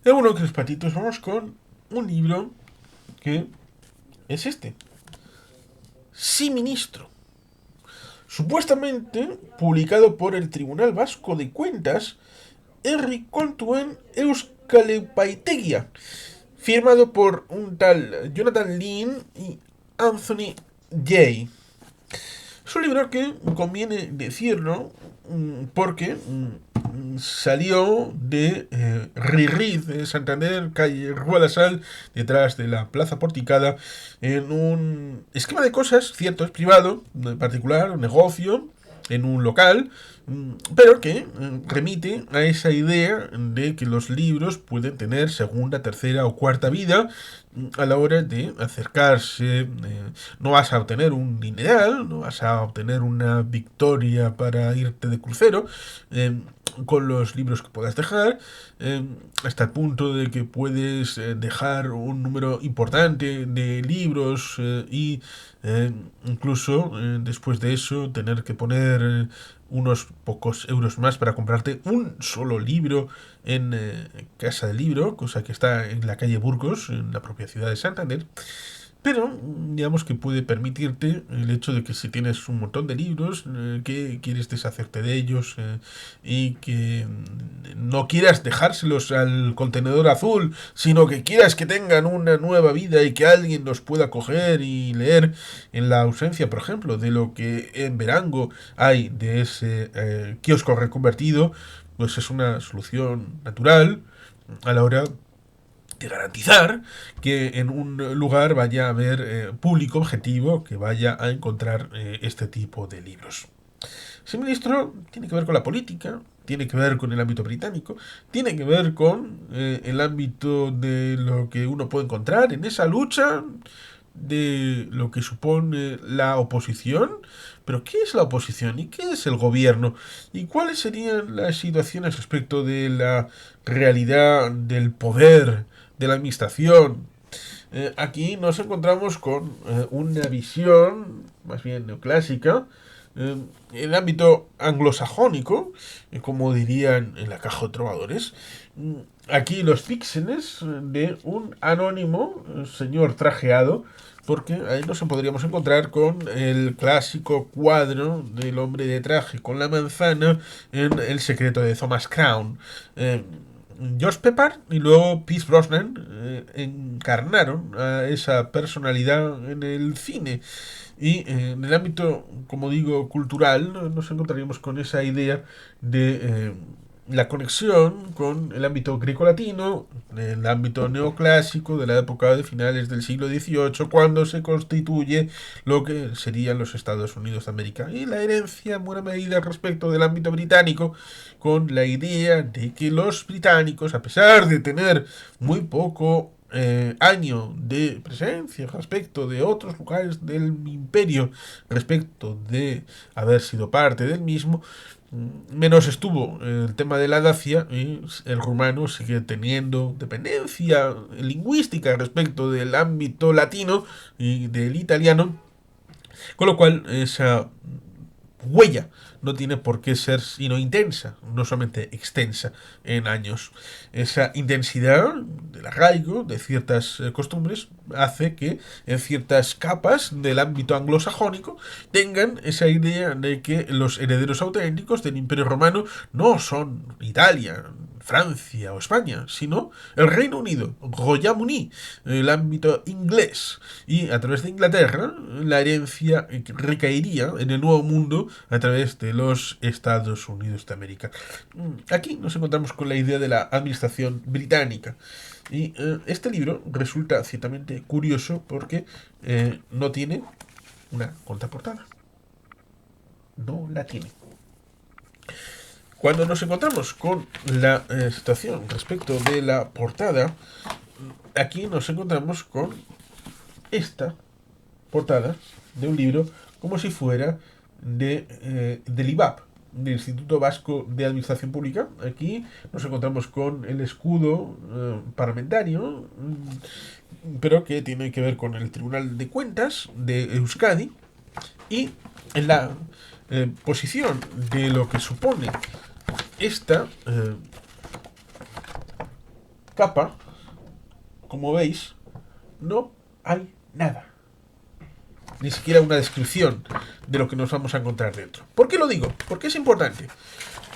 Y bueno, que los patitos, vamos con un libro que es este. Sí, ministro. Supuestamente publicado por el Tribunal Vasco de Cuentas, Herri Kontuen Euskalepaitegia, firmado por un tal Jonathan Lin y Anthony Jay. Es un libro que conviene decirlo porque salió de Rirriz, de Santander, calle Rua la Sal, detrás de la Plaza Porticada, en un esquema de cosas, cierto, es privado, en particular, un negocio, en un local, pero que remite a esa idea de que los libros pueden tener segunda, tercera o cuarta vida a la hora de acercarse. No vas a obtener un dineral, no vas a obtener una victoria para irte de crucero con los libros que puedas dejar, hasta el punto de que puedes dejar un número importante de libros y incluso después de eso tener que poner unos pocos euros más para comprarte un solo libro en Casa del Libro, cosa que está en la calle Burgos, en la propia ciudad de Santander. Pero digamos que puede permitirte el hecho de que si tienes un montón de libros, que quieres deshacerte de ellos y que no quieras dejárselos al contenedor azul, sino que quieras que tengan una nueva vida y que alguien los pueda coger y leer en la ausencia, por ejemplo, de lo que en Verango hay de ese kiosco reconvertido, pues es una solución natural a la hora de garantizar que en un lugar vaya a haber público objetivo que vaya a encontrar este tipo de libros. Ese ministro tiene que ver con la política, tiene que ver con el ámbito británico, tiene que ver con el ámbito de lo que uno puede encontrar en esa lucha de lo que supone la oposición. Pero ¿qué es la oposición y qué es el gobierno? ¿Y cuáles serían las situaciones respecto de la realidad del poder, de la administración? Aquí nos encontramos con una visión más bien neoclásica, en el ámbito anglosajónico, como dirían en la caja de trovadores. Aquí los píxeles de un anónimo señor trajeado, porque ahí nos podríamos encontrar con el clásico cuadro del hombre de traje con la manzana en El secreto de Thomas Crown. George Pepper y luego Pierce Brosnan encarnaron a esa personalidad en el cine. Y en el ámbito, como digo, cultural, nos encontraríamos con esa idea de la conexión con el ámbito greco-latino, el ámbito neoclásico de la época de finales del siglo XVIII, cuando se constituye lo que serían los Estados Unidos de América. Y la herencia en buena medida respecto del ámbito británico, con la idea de que los británicos, a pesar de tener muy poco año de presencia respecto de otros lugares del imperio, respecto de haber sido parte del mismo, menos estuvo el tema de la Dacia y el rumano sigue teniendo dependencia lingüística respecto del ámbito latino y del italiano, con lo cual esa huella no tiene por qué ser sino intensa, no solamente extensa en años. Esa intensidad del arraigo de ciertas costumbres hace que en ciertas capas del ámbito anglosajónico tengan esa idea de que los herederos auténticos del Imperio Romano no son Italia, Francia o España, sino el Reino Unido, Royaume-Uni, el ámbito inglés. Y a través de Inglaterra, la herencia recaería en el Nuevo Mundo a través de los Estados Unidos de América. Aquí nos encontramos con la idea de la administración británica. Y este libro resulta ciertamente curioso porque no tiene una contraportada. No la tiene. Cuando nos encontramos con la situación respecto de la portada, aquí nos encontramos con esta portada de un libro como si fuera del IVAP, del Instituto Vasco de Administración Pública. Aquí nos encontramos con el escudo parlamentario, pero que tiene que ver con el Tribunal de Cuentas de Euskadi, y en la posición de lo que supone esta capa, como veis, no hay nada. Ni siquiera una descripción de lo que nos vamos a encontrar dentro. ¿Por qué lo digo? Porque es importante.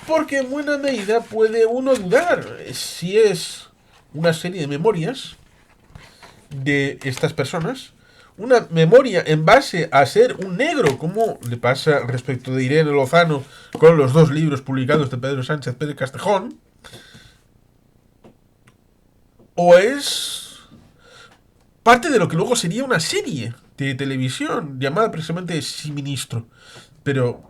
Porque en buena medida puede uno dudar si es una serie de memorias de estas personas, una memoria en base a ser un negro, como le pasa respecto de Irene Lozano con los dos libros publicados de Pedro Sánchez Pérez Castejón, o es parte de lo que luego sería una serie de televisión llamada precisamente Sí Ministro. Pero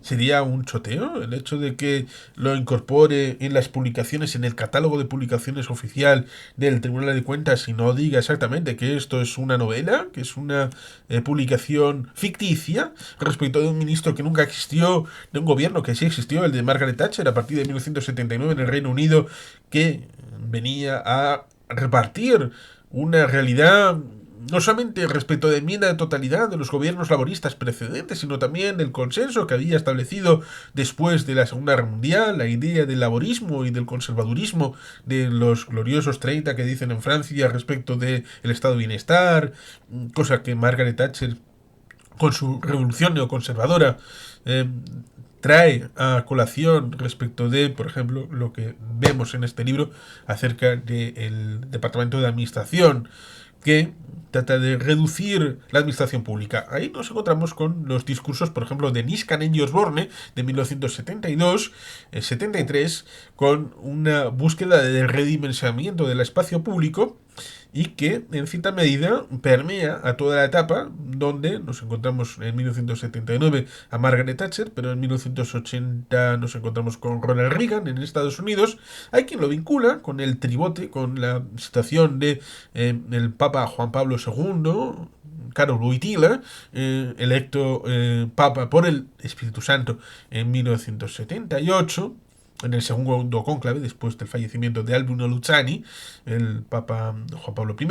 ¿sería un choteo el hecho de que lo incorpore en las publicaciones, en el catálogo de publicaciones oficial del Tribunal de Cuentas y no diga exactamente que esto es una novela, que es una publicación ficticia respecto de un ministro que nunca existió, de un gobierno que sí existió, el de Margaret Thatcher, a partir de 1979 en el Reino Unido, que venía a repartir una realidad no solamente respecto de enmienda de totalidad de los gobiernos laboristas precedentes, sino también del consenso que había establecido después de la Segunda Guerra Mundial, la idea del laborismo y del conservadurismo de los gloriosos 30 que dicen en Francia respecto del estado de bienestar, cosa que Margaret Thatcher, con su revolución neoconservadora, trae a colación respecto de, por ejemplo, lo que vemos en este libro acerca del Departamento de Administración, que trata de reducir la administración pública. Ahí nos encontramos con los discursos, por ejemplo, de Niskanen y Osborne, de 1972-73, con una búsqueda de redimensionamiento del espacio público y que en cierta medida permea a toda la etapa, donde nos encontramos en 1979 a Margaret Thatcher, pero en 1980 nos encontramos con Ronald Reagan en Estados Unidos. Hay quien lo vincula con el tribote, con la situación de el Papa Juan Pablo II, Karol Wojtyla, electo Papa por el Espíritu Santo en 1978, en el segundo cónclave, después del fallecimiento de Albino Luciani, el Papa Juan Pablo I,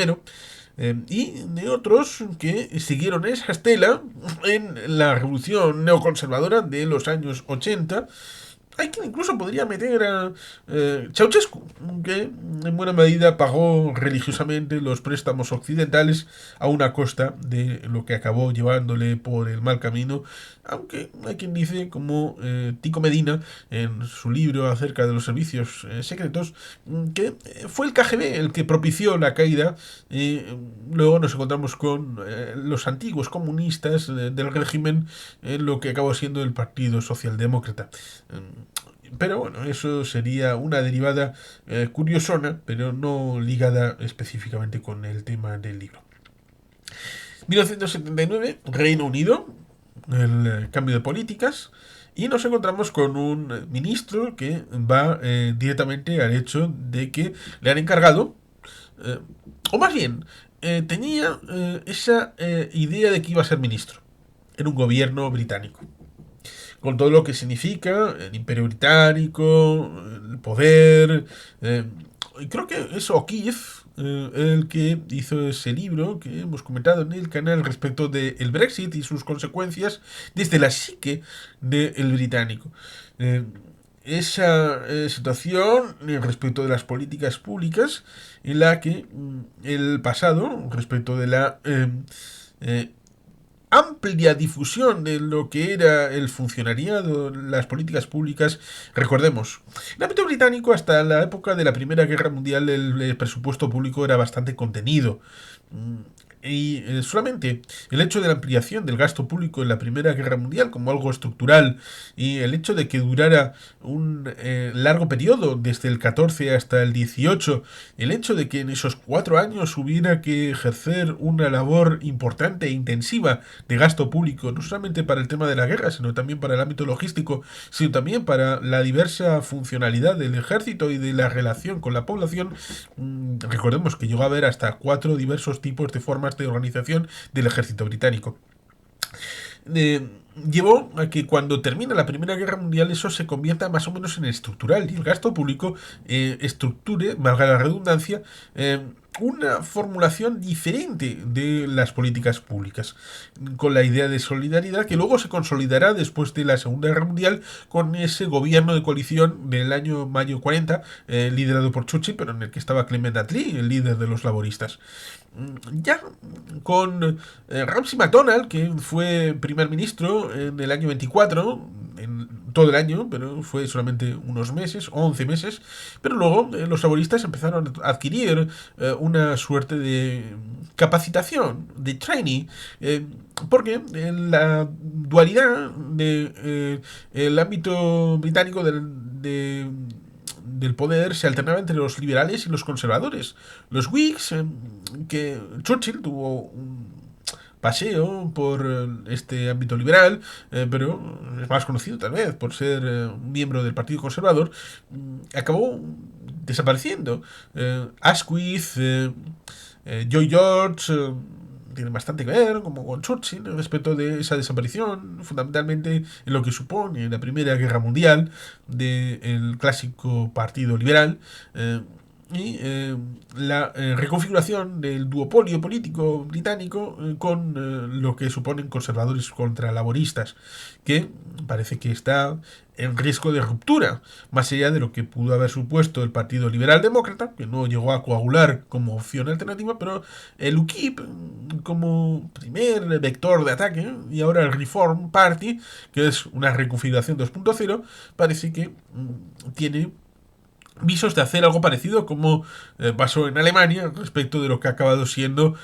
y de otros que siguieron esa estela en la revolución neoconservadora de los años 80. Hay quien incluso podría meter a Ceausescu, que en buena medida pagó religiosamente los préstamos occidentales a una costa de lo que acabó llevándole por el mal camino, aunque hay quien dice, como Tico Medina, en su libro acerca de los servicios secretos, que fue el KGB el que propició la caída, y luego nos encontramos con los antiguos comunistas del régimen en lo que acabó siendo el Partido Socialdemócrata. Pero bueno, eso sería una derivada curiosona, pero no ligada específicamente con el tema del libro. 1979, Reino Unido, el cambio de políticas, y nos encontramos con un ministro que va directamente al hecho de que le han encargado, o más bien, tenía esa idea de que iba a ser ministro en un gobierno británico, con todo lo que significa el Imperio Británico, el poder. Y creo que es O'Keefe el que hizo ese libro que hemos comentado en el canal respecto del Brexit y sus consecuencias desde la psique del británico. Esa situación respecto de las políticas públicas en la que el pasado respecto de la amplia difusión de lo que era el funcionariado, las políticas públicas. Recordemos, en el ámbito británico, hasta la época de la Primera Guerra Mundial, el presupuesto público era bastante contenido. Y solamente el hecho de la ampliación del gasto público en la Primera Guerra Mundial como algo estructural y el hecho de que durara un largo periodo, desde el 14 hasta el 18, el hecho de que en esos 4 años hubiera que ejercer una labor importante e intensiva de gasto público, no solamente para el tema de la guerra, sino también para el ámbito logístico, sino también para la diversa funcionalidad del ejército y de la relación con la población. Recordemos que llegó a haber hasta 4 diversos tipos de formas de organización del ejército británico. Llevó a que cuando termina la Primera Guerra Mundial eso se convierta más o menos en estructural y el gasto público estructure, valga la redundancia, una formulación diferente de las políticas públicas, con la idea de solidaridad que luego se consolidará después de la Segunda Guerra Mundial con ese gobierno de coalición del año mayo 40, liderado por Churchill, pero en el que estaba Clement Attlee, el líder de los laboristas. Ya con Ramsay MacDonald, que fue primer ministro en el año 24, en todo el año, pero fue solamente unos meses, 11 meses, pero luego los laboristas empezaron a adquirir una suerte de capacitación, de training, porque la dualidad el ámbito británico del poder se alternaba entre los liberales y los conservadores. Los Whigs, que Churchill tuvo un paseo por este ámbito liberal, pero es más conocido tal vez por ser un miembro del Partido Conservador, acabó desapareciendo. Asquith, Joy George, tienen bastante que ver, como con Churchill, respecto de esa desaparición, fundamentalmente en lo que supone la Primera Guerra Mundial del clásico Partido Liberal. Y la reconfiguración del duopolio político británico con lo que suponen conservadores contra laboristas, que parece que está en riesgo de ruptura, más allá de lo que pudo haber supuesto el Partido Liberal Demócrata, que no llegó a coagular como opción alternativa, pero el UKIP como primer vector de ataque, y ahora el Reform Party, que es una reconfiguración 2.0, parece que tiene visos de hacer algo parecido como pasó en Alemania respecto de lo que ha acabado siendo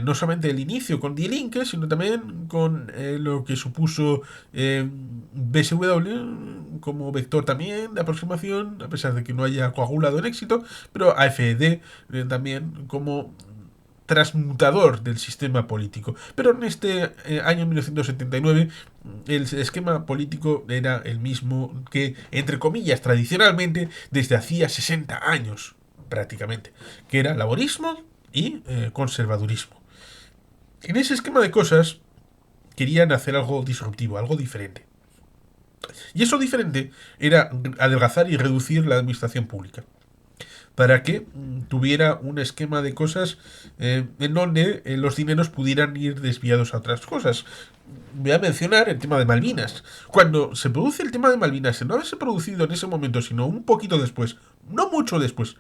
no solamente el inicio con Die Linke, sino también con lo que supuso BSW como vector también de aproximación, a pesar de que no haya coagulado en éxito, pero AfD también como transmutador del sistema político. Pero en este año 1979 el esquema político era el mismo que, entre comillas, tradicionalmente desde hacía 60 años prácticamente, que era laborismo y conservadurismo. En ese esquema de cosas querían hacer algo disruptivo, algo diferente. Y eso diferente era adelgazar y reducir la administración pública, para que tuviera un esquema de cosas en donde los dineros pudieran ir desviados a otras cosas. Voy a mencionar el tema de Malvinas. Cuando se produce el tema de Malvinas, no haberse producido en ese momento, sino un poquito después, no mucho después,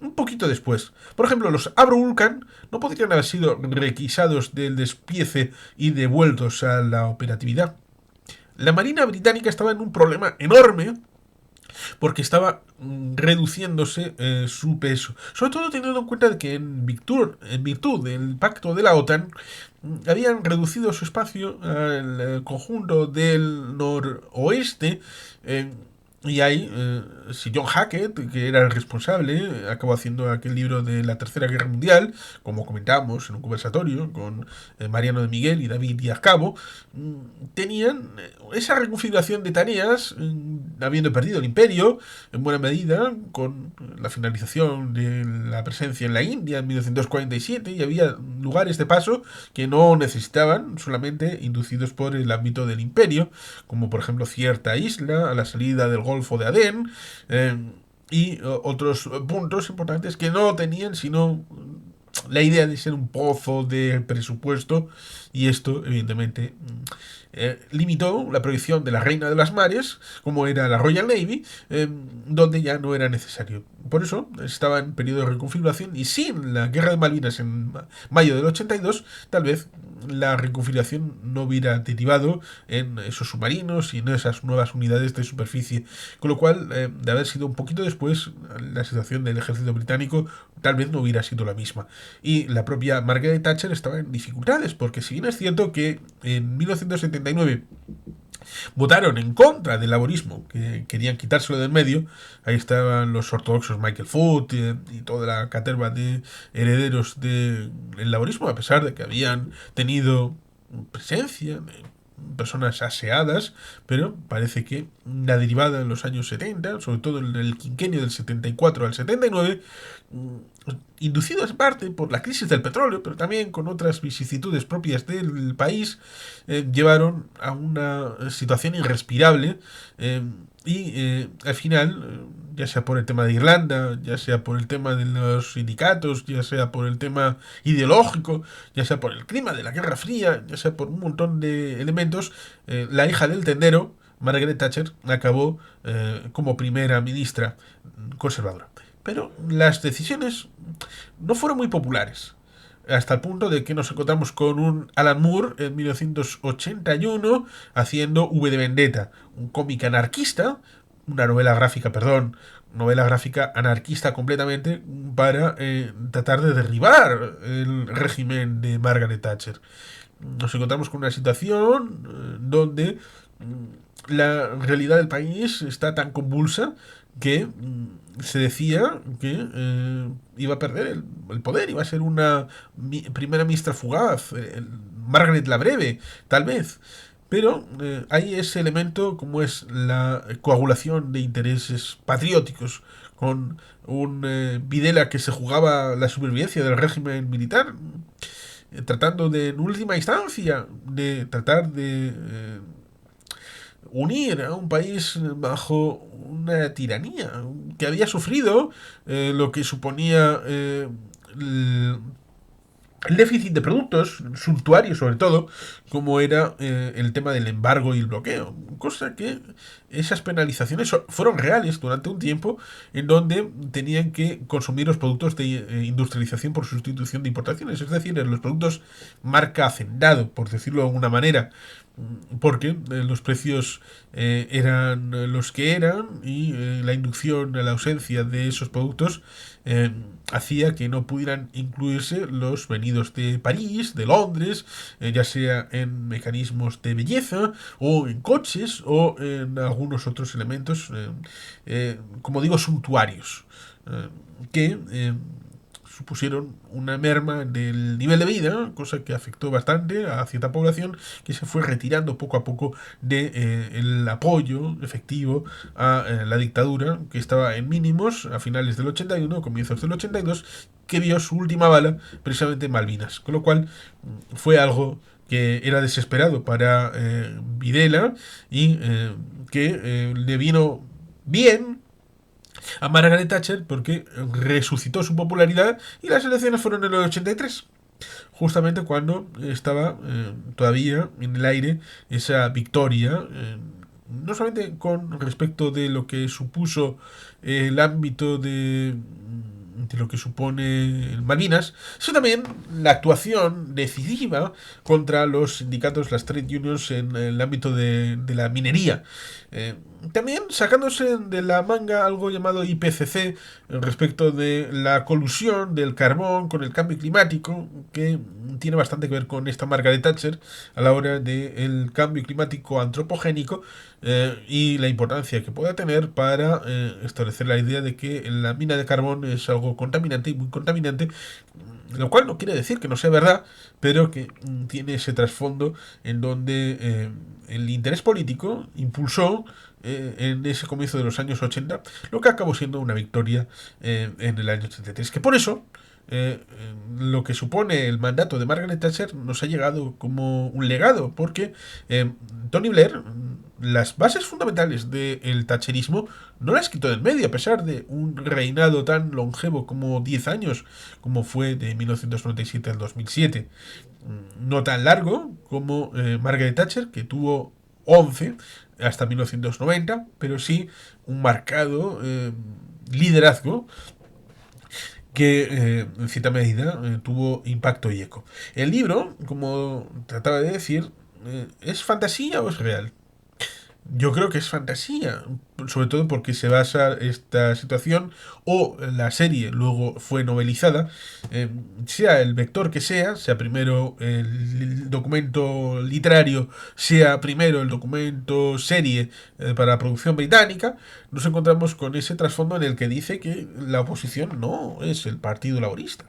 un poquito después. Por ejemplo, los Avro Vulcan no podrían haber sido requisados del despiece y devueltos a la operatividad. La Marina Británica estaba en un problema enorme porque estaba reduciéndose su peso. Sobre todo teniendo en cuenta que en virtud del pacto de la OTAN habían reducido su espacio al conjunto del noroeste. Y ahí, si John Hackett, que era el responsable, acabó haciendo aquel libro de la Tercera Guerra Mundial, como comentábamos en un conversatorio con Mariano de Miguel y David Díaz Cabo, tenían esa reconfiguración de tareas, habiendo perdido el imperio, en buena medida, con la finalización de la presencia en la India en 1947, y había lugares de paso que no necesitaban, solamente inducidos por el ámbito del imperio, como por ejemplo cierta isla a la salida del Golfo de Adén, y otros puntos importantes que no tenían sino la idea de ser un pozo de presupuesto, y esto evidentemente limitó la proyección de la Reina de las Mares, como era la Royal Navy, donde ya no era necesario. Por eso estaba en periodo de reconfiguración, y sin la Guerra de Malvinas en mayo del 82, tal vez la reconfiguración no hubiera derivado en esos submarinos y en esas nuevas unidades de superficie. Con lo cual, de haber sido un poquito después, la situación del ejército británico tal vez no hubiera sido la misma. Y la propia Margaret Thatcher estaba en dificultades, porque si bien es cierto que en 1979 votaron en contra del laborismo, que querían quitárselo del medio. Ahí estaban los ortodoxos Michael Foot y toda la caterva de herederos del laborismo, a pesar de que habían tenido presencia, personas aseadas, pero parece que la derivada en los años 70, sobre todo en el quinquenio del 74 al 79, inducido en parte por la crisis del petróleo, pero también con otras vicisitudes propias del país, llevaron a una situación irrespirable Al final, ya sea por el tema de Irlanda, ya sea por el tema de los sindicatos, ya sea por el tema ideológico, ya sea por el clima de la Guerra Fría, ya sea por un montón de elementos, la hija del tendero, Margaret Thatcher, acabó como primera ministra conservadora. Pero las decisiones no fueron muy populares. Hasta el punto de que nos encontramos con un Alan Moore en 1981 haciendo V de Vendetta, un cómic anarquista, una novela gráfica, perdón, novela gráfica anarquista completamente para tratar de derribar el régimen de Margaret Thatcher. Nos encontramos con una situación donde la realidad del país está tan convulsa que se decía que iba a perder el poder, iba a ser una primera ministra fugaz, Margaret la Breve, tal vez. Pero hay ese elemento como es la coagulación de intereses patrióticos con un Videla que se jugaba la supervivencia del régimen militar, tratando de, en última instancia, de tratar de unir a un país bajo una tiranía que había sufrido lo que suponía el déficit de productos suntuarios sobre todo, como era el tema del embargo y el bloqueo, cosa que esas penalizaciones fueron reales durante un tiempo en donde tenían que consumir los productos de industrialización por sustitución de importaciones, es decir, los productos marca hacendado, por decirlo de alguna manera, porque los precios eran los que eran y la inducción a la ausencia de esos productos hacía que no pudieran incluirse los venidos de París, de Londres, ya sea en mecanismos de belleza o en coches o en algunos otros elementos, como digo, suntuarios, que supusieron una merma del nivel de vida, cosa que afectó bastante a cierta población que se fue retirando poco a poco de el apoyo efectivo a la dictadura, que estaba en mínimos a finales del 81, comienzos del 82, que vio su última bala precisamente en Malvinas, con lo cual fue algo que era desesperado para Videla y que le vino bien a Margaret Thatcher porque resucitó su popularidad y las elecciones fueron en el 83, justamente cuando estaba todavía en el aire esa victoria, no solamente con respecto de lo que supuso el ámbito de lo que supone el Malvinas, sino también la actuación decisiva contra los sindicatos, las trade unions en el ámbito de la minería. También sacándose de la manga algo llamado IPCC respecto de la colusión del carbón con el cambio climático, que tiene bastante que ver con esta Margaret Thatcher a la hora del cambio climático antropogénico y la importancia que pueda tener para establecer la idea de que la mina de carbón es algo contaminante y muy contaminante, lo cual no quiere decir que no sea verdad, pero que tiene ese trasfondo en donde el interés político impulsó en ese comienzo de los años 80 lo que acabó siendo una victoria en el año 83, que por eso lo que supone el mandato de Margaret Thatcher nos ha llegado como un legado, porque Tony Blair las bases fundamentales del thatcherismo no las quitó del medio, a pesar de un reinado tan longevo como 10 años, como fue de 1997 al 2007. No tan largo como Margaret Thatcher, que tuvo 11 hasta 1990, pero sí un marcado liderazgo que en cierta medida tuvo impacto y eco. El libro, como trataba de decir, ¿es fantasía o es real? Yo creo que es fantasía, sobre todo porque se basa esta situación o la serie luego fue novelizada, sea el vector que sea primero el documento literario, sea primero el documento serie para la producción británica, nos encontramos con ese trasfondo en el que dice que la oposición no es el Partido Laborista.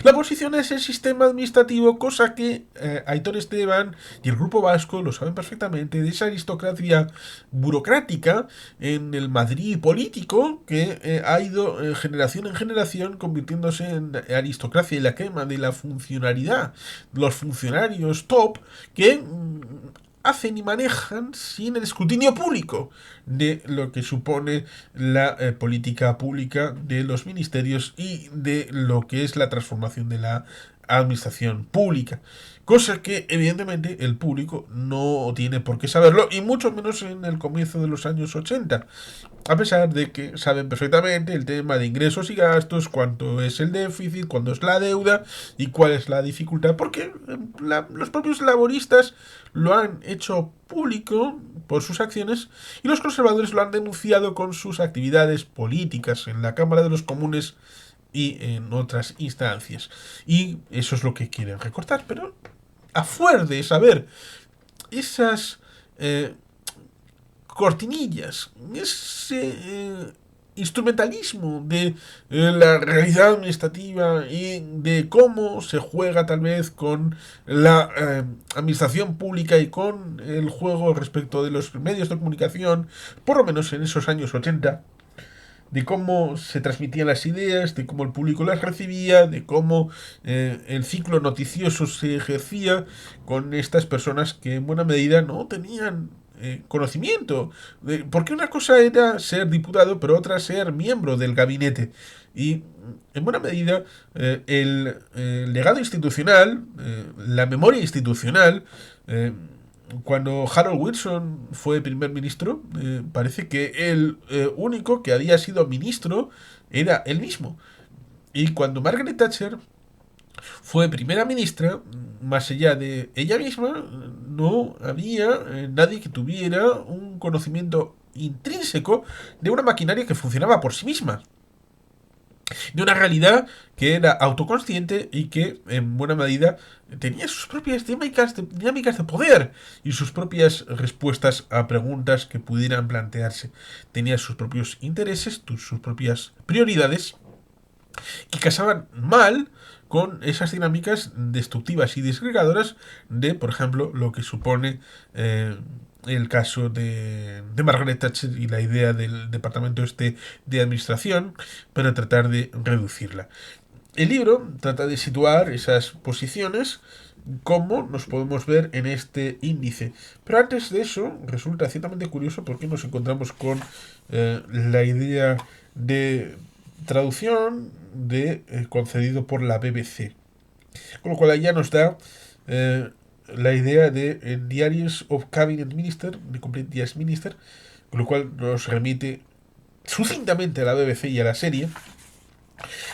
La oposición es el sistema administrativo, cosa que Aitor Esteban y el Grupo Vasco lo saben perfectamente, de esa aristocracia burocrática en el Madrid político que ha ido generación en generación convirtiéndose en aristocracia y la quema de la funcionalidad, los funcionarios top que hacen y manejan sin el escrutinio público de lo que supone la política pública de los ministerios y de lo que es la transformación de la administración pública. Cosa que evidentemente el público no tiene por qué saberlo, y mucho menos en el comienzo de los años 80, a pesar de que saben perfectamente el tema de ingresos y gastos, cuánto es el déficit, cuánto es la deuda y cuál es la dificultad, porque los propios laboristas lo han hecho público por sus acciones y los conservadores lo han denunciado con sus actividades políticas en la Cámara de los Comunes y en otras instancias. Y eso es lo que quieren recortar, pero a fuer de saber esas cortinillas, ese instrumentalismo de la realidad administrativa y de cómo se juega tal vez con la administración pública y con el juego respecto de los medios de comunicación, por lo menos en esos años 80, de cómo se transmitían las ideas, de cómo el público las recibía, de cómo el ciclo noticioso se ejercía con estas personas que en buena medida no tenían conocimiento. Porque una cosa era ser diputado, pero otra ser miembro del gabinete. Y en buena medida el legado institucional, la memoria institucional, cuando Harold Wilson fue primer ministro, parece que el único que había sido ministro era él mismo. Y cuando Margaret Thatcher fue primera ministra, más allá de ella misma, no había nadie que tuviera un conocimiento intrínseco de una maquinaria que funcionaba por sí misma, de una realidad que era autoconsciente y que en buena medida tenía sus propias dinámicas de poder y sus propias respuestas a preguntas que pudieran plantearse. Tenía sus propios intereses, sus propias prioridades, que casaban mal con esas dinámicas destructivas y disgregadoras de, por ejemplo, lo que supone el caso de Margaret Thatcher y la idea del departamento este de administración para tratar de reducirla. El libro trata de situar esas posiciones como nos podemos ver en este índice. Pero antes de eso, resulta ciertamente curioso porque nos encontramos con la idea de traducción concedido por la BBC. Con lo cual ya nos da la idea de Diaries of Cabinet Minister, de Complete Diaries Minister, con lo cual nos remite sucintamente a la BBC y a la serie.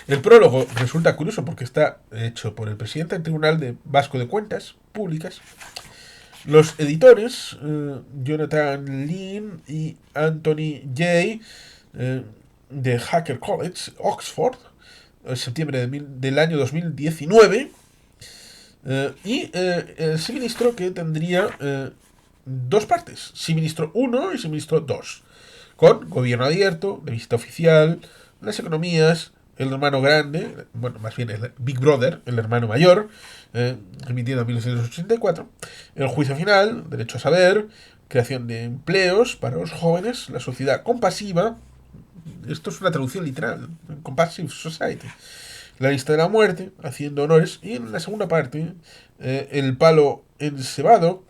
El prólogo resulta curioso porque está hecho por el presidente del Tribunal Vasco de Cuentas Públicas. Los editores, Jonathan Lean y Anthony Jay, de Hacker College, Oxford, en septiembre del año 2019, y el suministro que tendría dos partes, suministro 1 y suministro 2, con gobierno abierto, revista oficial, las economías, el hermano grande, bueno, más bien el Big Brother, el hermano mayor, remitiendo a 1984, el juicio final, derecho a saber, creación de empleos para los jóvenes, la sociedad compasiva, esto es una traducción literal, Compassion Society, la lista de la muerte, haciendo honores, y en la segunda parte, el palo encebado,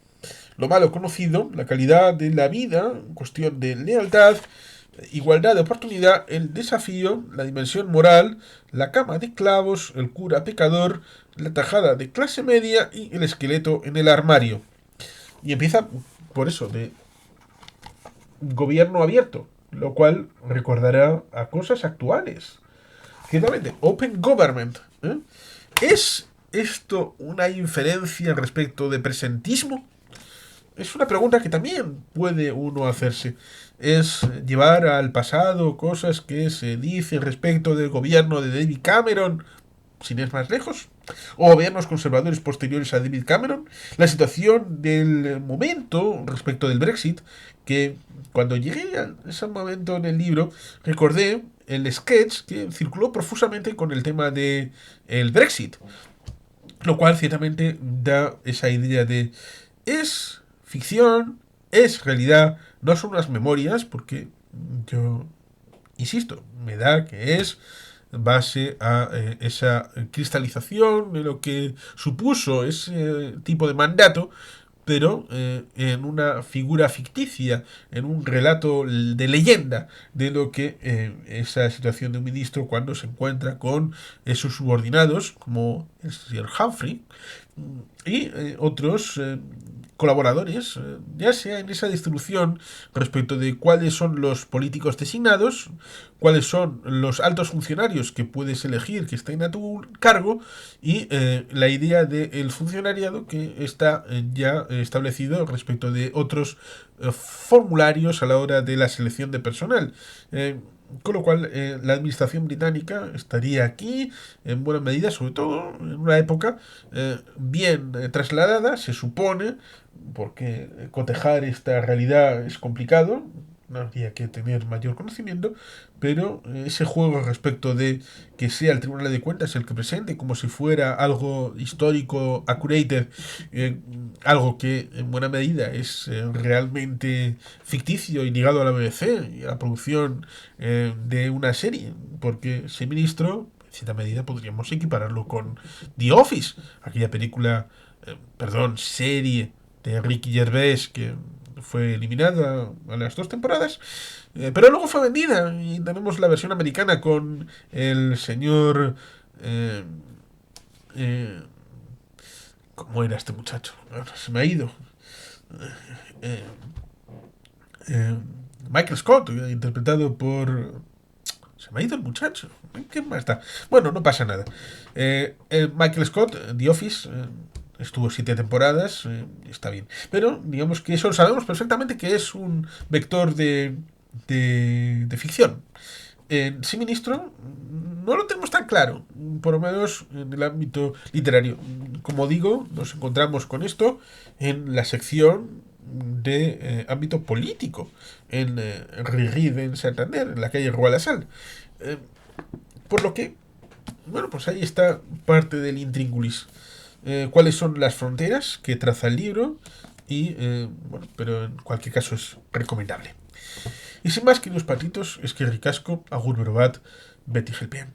lo malo conocido, la calidad de la vida, cuestión de lealtad, igualdad de oportunidad, el desafío, la dimensión moral, la cama de clavos, el cura pecador, la tajada de clase media y el esqueleto en el armario. Y empieza por eso, de gobierno abierto, lo cual recordará a cosas actuales. Ciertamente, Open Government. ¿Es esto una inferencia respecto de presentismo? Es una pregunta que también puede uno hacerse. Es llevar al pasado cosas que se dicen respecto del gobierno de David Cameron, sin ir más lejos, o gobiernos conservadores posteriores a David Cameron, la situación del momento respecto del Brexit, que cuando llegué a ese momento en el libro recordé el sketch que circuló profusamente con el tema de el Brexit, lo cual ciertamente da esa idea de ¿es ficción? ¿Es realidad? No son unas memorias, porque yo insisto, me da que es base a esa cristalización de lo que supuso ese tipo de mandato, pero en una figura ficticia, en un relato de leyenda de lo que esa situación de un ministro cuando se encuentra con sus subordinados, como el señor Humphrey, y otros colaboradores, ya sea en esa distribución respecto de cuáles son los políticos designados, cuáles son los altos funcionarios que puedes elegir que estén a tu cargo y la idea del funcionariado que está ya establecido respecto de otros formularios a la hora de la selección de personal. Con lo cual, la administración británica estaría aquí en buena medida, sobre todo en una época bien trasladada, se supone, porque cotejar esta realidad es complicado, no habría que tener mayor conocimiento, pero ese juego respecto de que sea el Tribunal de Cuentas el que presente como si fuera algo histórico, accurate, algo que en buena medida es realmente ficticio y ligado a la BBC y a la producción de una serie, porque ese ministro, en cierta medida, podríamos equipararlo con The Office, aquella película, serie de Ricky Gervais que fue eliminada a las 2 temporadas, pero luego fue vendida y tenemos la versión americana con el señor... Eh, eh, ¿Cómo era este muchacho? Ahora se me ha ido. Eh, eh, Michael Scott, interpretado por... Se me ha ido el muchacho. ¿Qué más está? Bueno, no pasa nada. Michael Scott, The Office, estuvo 7 temporadas, está bien. Pero digamos que eso sabemos perfectamente que es un vector de ficción. En Sí Ministro no lo tenemos tan claro, por lo menos en el ámbito literario. Como digo, nos encontramos con esto en la sección de ámbito político, en Rirrid, en Santander, en la calle Rualasal. Eh, por lo que, bueno, pues ahí está parte del intríngulis. Cuáles son las fronteras que traza el libro y, bueno, pero en cualquier caso es recomendable. Y sin más, queridos patitos, es que ricasco, agur berobat, Betty Gelpian.